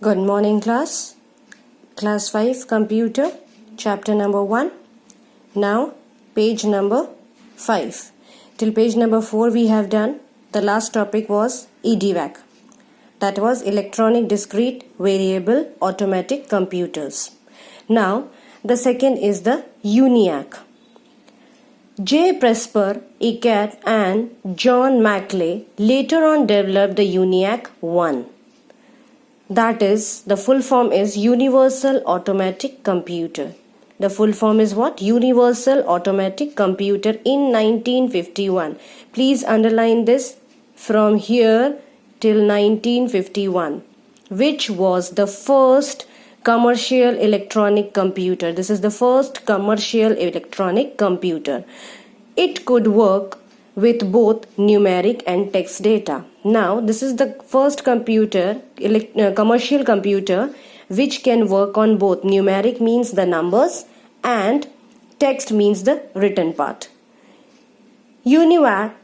Good morning, class. Class 5 Computer, chapter number 1. Now, page number 5. Till page number 4 we have done. The last topic was EDVAC. That was Electronic Discrete Variable Automatic Computers. Now, the second is the ENIAC. J. Presper, Eckert and John Maclay later on developed the ENIAC 1. That is, the full form is Universal Automatic Computer. The full form is what? Universal Automatic Computer in 1951. Please underline this from here till 1951, which was the first commercial electronic computer. This is the first commercial electronic computer. It could work with both numeric and text data. Now, this is the first computer, commercial computer, which can work on both. Numeric means the numbers and text means the written part. ENIAC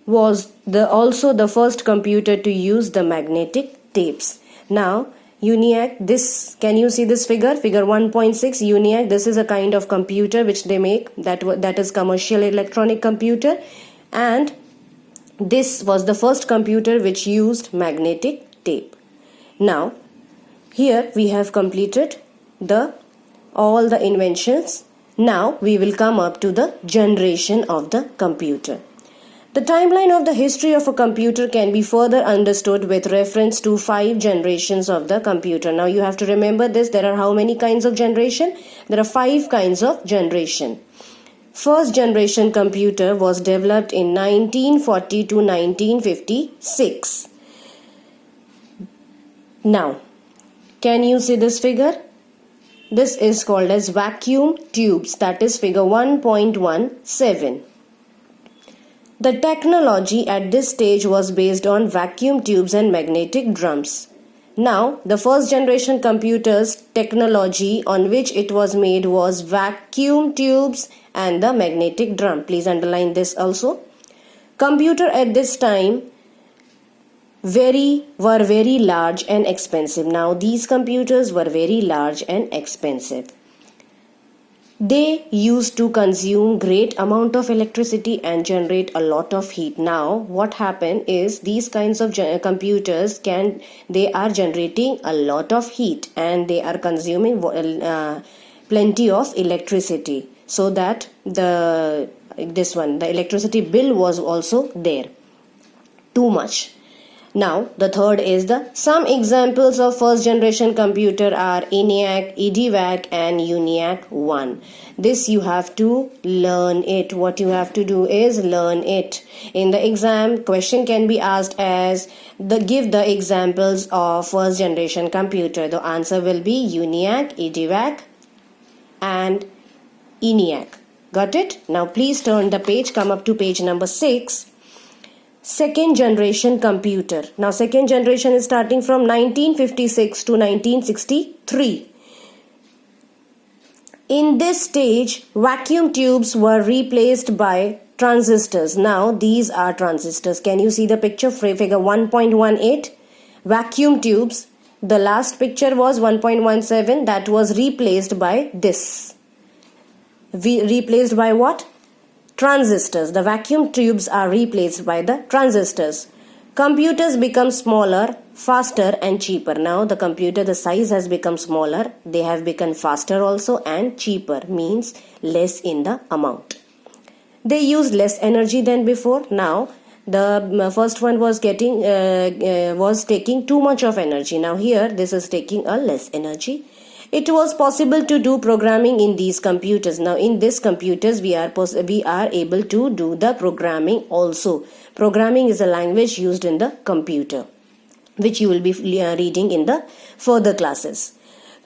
was also the first computer to use the magnetic tapes. Now, ENIAC, this, can you see this figure? Figure 1.6, ENIAC, this is a kind of computer which they make, that is commercial electronic computer, and this was the first computer which used magnetic tape. Now, here we have completed all the inventions. Now we will come up to the generation of the computer. The timeline of the history of a computer can be further understood with reference to 5 generations of the computer. Now you have to remember this. There are how many kinds of generation? There are 5 kinds of generation. First generation computer was developed in 1940 to 1956. Now, can you see this figure? This is called as vacuum tubes, that is figure 1.17. The technology at this stage was based on vacuum tubes and magnetic drums. Now, the first generation computers technology on which it was made was vacuum tubes and the magnetic drum. Please underline this also. Computer at this time were very large and expensive. Now, these computers were very large and expensive. They used to consume great amount of electricity and generate a lot of heat. Now, what happened is these kinds of computers they are generating a lot of heat and they are consuming plenty of electricity. So that the electricity bill was also there. Too much. Now, the third is some examples of first generation computer are ENIAC, EDVAC and ENIAC 1. This you have to learn it. What you have to do is learn it. In the exam, question can be asked as give the examples of first generation computer. The answer will be ENIAC, EDVAC and ENIAC. Got it? Now please turn the page, come up to page number 6. Second generation computer. Now second generation is starting from 1956 to 1963. In this stage, vacuum tubes were replaced by transistors. Now these are transistors. Can you see the picture? Figure 1.18. Vacuum tubes. The last picture was 1.17. That was replaced by this. Replaced by what? Transistors. The vacuum tubes are replaced by the transistors. Computers become smaller, faster and cheaper. Now the computer, the size has become smaller. They have become faster also and cheaper, means less in the amount. They use less energy than before. Now the first one was taking too much of energy. Now here this is taking a less energy. It was possible to do programming in these computers. Now in these computers we are able to do the programming also. Programming is a language used in the computer, which you will be reading in the further classes.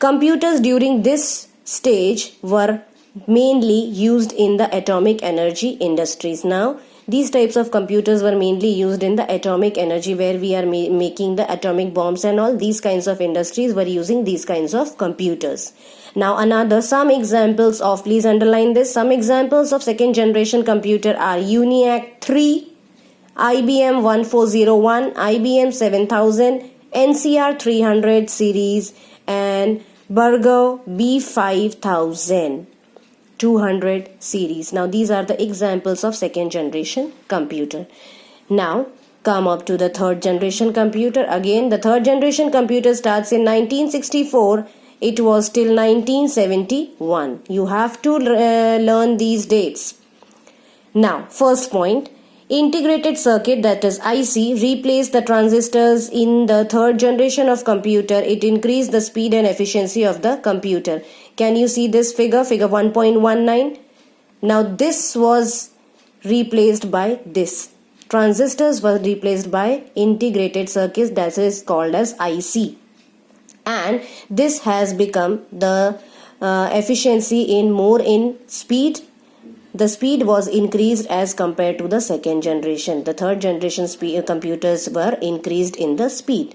Computers during this stage were mainly used in the atomic energy industries. Now these types of computers were mainly used in the atomic energy, where we are making the atomic bombs and all. These kinds of industries were using these kinds of computers. Now some examples of, please underline this, some examples of second generation computer are ENIAC 3, IBM 1401, IBM 7000, NCR 300 series and Burger B5000 200 series. Now these are the examples of second generation computer. Now come up to the third generation computer. Again, the third generation computer starts in 1964. It was till 1971. You have to learn these dates. Now, first point, integrated circuit, that is IC, replaced the transistors in the third generation of computer. It increased the speed and efficiency of the computer. Can you see this figure 1.19? Now this was replaced by this. Transistors were replaced by integrated circuits, that is called as IC. And this has become the efficiency in speed. The speed was increased as compared to the second generation. The third generation computers were increased in the speed.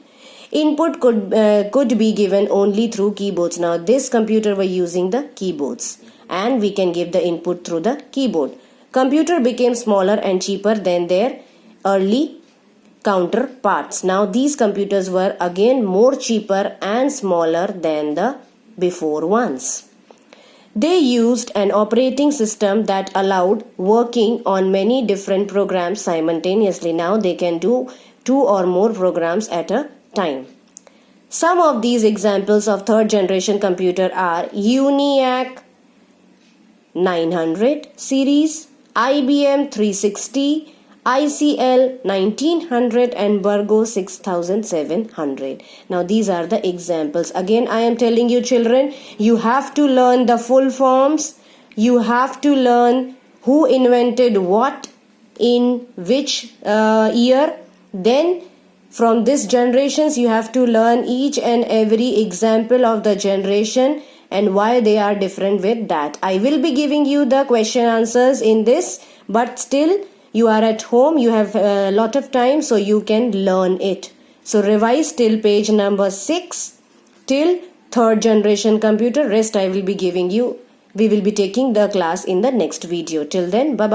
Input could be given only through keyboards. Now this computer were using the keyboards, and we can give the input through the keyboard. Computer became smaller and cheaper than their early counterparts. Now these computers were again more cheaper and smaller than the before ones. They used an operating system that allowed working on many different programs simultaneously. Now they can do 2 or more programs at a time. Some of these examples of third generation computer are ENIAC 900 series, IBM 360, ICL 1900 and Burgo 6700. Now these are the examples. Again, I am telling you children, you have to learn the full forms. You have to learn who invented what in which year. Then from this generations you have to learn each and every example of the generation and why they are different with that. I will be giving you the question answers in this, but still you are at home, you have a lot of time, so you can learn it. So revise till page number 6 till third generation computer. Rest I will be giving you. We will be taking the class in the next video. Till then, bye bye.